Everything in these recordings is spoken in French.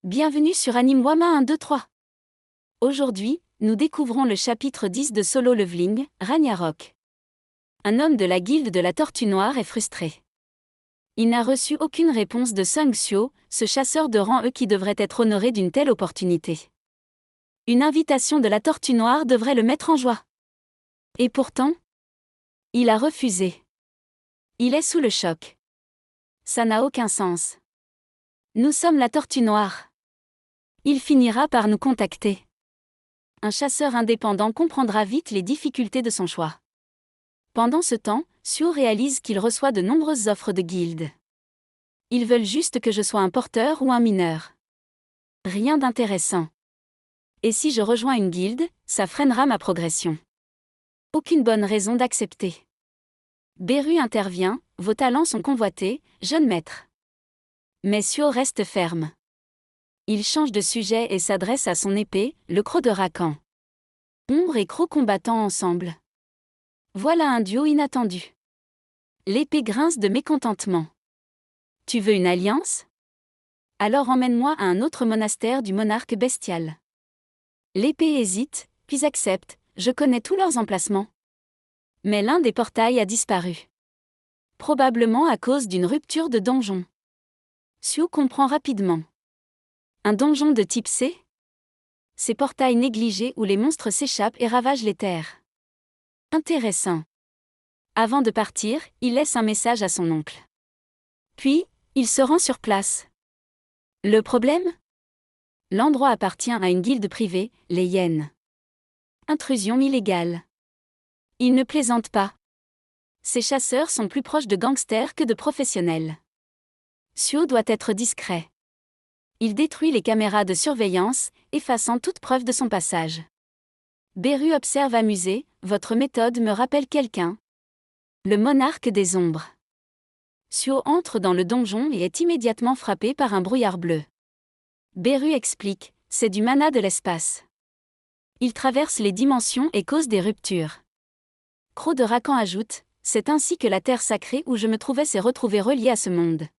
Bienvenue sur Anime Wama 1, 2, 3. Aujourd'hui, nous découvrons le chapitre 10 de Solo Leveling, Ragnarok. Un homme de la guilde de la Tortue Noire est frustré. Il n'a reçu aucune réponse de Sung Sio, ce chasseur de rang E qui devrait être honoré d'une telle opportunité. Une invitation de la Tortue Noire devrait le mettre en joie. Et pourtant, il a refusé. Il est sous le choc. Ça n'a aucun sens. Nous sommes la Tortue Noire. Il finira par nous contacter. Un chasseur indépendant comprendra vite les difficultés de son choix. Pendant ce temps, Sio réalise qu'il reçoit de nombreuses offres de guildes. Ils veulent juste que je sois un porteur ou un mineur. Rien d'intéressant. Et si je rejoins une guilde, ça freinera ma progression. Aucune bonne raison d'accepter. Beru intervient, vos talents sont convoités, jeune maître. Mais Sio reste ferme. Il change de sujet et s'adresse à son épée, le croc de Rakan. Ombre et croc combattant ensemble. Voilà un duo inattendu. L'épée grince de mécontentement. Tu veux une alliance? Alors emmène-moi à un autre monastère du monarque bestial. L'épée hésite, puis accepte, je connais tous leurs emplacements. Mais l'un des portails a disparu. Probablement à cause d'une rupture de donjon. Sio comprend rapidement. Un donjon de type C? Ces portails négligés où les monstres s'échappent et ravagent les terres. Intéressant. Avant de partir, il laisse un message à son oncle. Puis, il se rend sur place. Le problème? L'endroit appartient à une guilde privée, les Hyènes. Intrusion illégale. Il ne plaisante pas. Ces chasseurs sont plus proches de gangsters que de professionnels. Sio doit être discret. Il détruit les caméras de surveillance, effaçant toute preuve de son passage. Beru observe amusé, votre méthode me rappelle quelqu'un. Le monarque des ombres. Sio entre dans le donjon et est immédiatement frappé par un brouillard bleu. Beru explique, c'est du mana de l'espace. Il traverse les dimensions et cause des ruptures. Croc de Rakan ajoute, c'est ainsi que la terre sacrée où je me trouvais s'est retrouvée reliée à ce monde.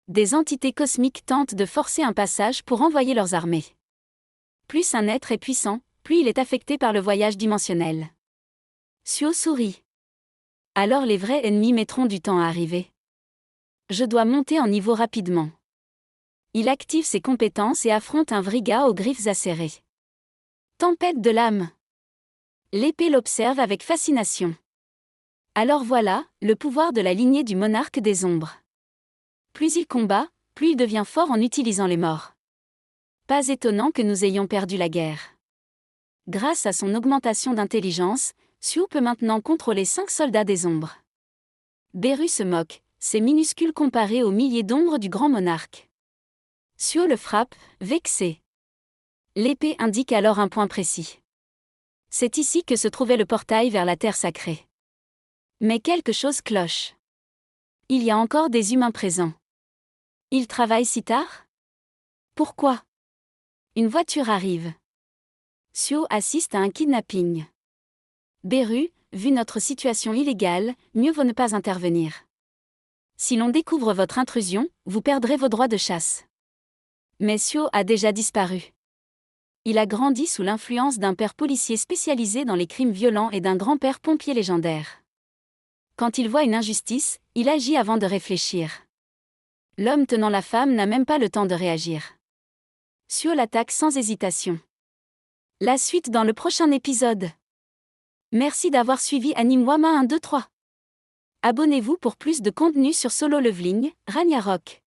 Des entités cosmiques tentent de forcer un passage pour envoyer leurs armées. Plus un être est puissant, plus il est affecté par le voyage dimensionnel. Sio sourit. Alors les vrais ennemis mettront du temps à arriver. Je dois monter en niveau rapidement. Il active ses compétences et affronte un Vriga aux griffes acérées. Tempête de l'âme. L'épée l'observe avec fascination. Alors voilà, le pouvoir de la lignée du monarque des ombres. Plus il combat, plus il devient fort en utilisant les morts. Pas étonnant que nous ayons perdu la guerre. Grâce à son augmentation d'intelligence, Sio peut maintenant contrôler 5 soldats des ombres. Beru se moque, c'est minuscule comparé aux milliers d'ombres du grand monarque. Sio le frappe, vexé. L'épée indique alors un point précis. C'est ici que se trouvait le portail vers la terre sacrée. Mais quelque chose cloche. Il y a encore des humains présents. Ils travaillent si tard? Pourquoi? Une voiture arrive. Sio assiste à un kidnapping. Beru, vu notre situation illégale, mieux vaut ne pas intervenir. Si l'on découvre votre intrusion, vous perdrez vos droits de chasse. Mais Sio a déjà disparu. Il a grandi sous l'influence d'un père policier spécialisé dans les crimes violents et d'un grand-père pompier légendaire. Quand il voit une injustice, il agit avant de réfléchir. L'homme tenant la femme n'a même pas le temps de réagir. Sio l'attaque sans hésitation. La suite dans le prochain épisode. Merci d'avoir suivi Anime Wama 1, 2, 3. Abonnez-vous pour plus de contenu sur Solo Leveling, Ragnarok.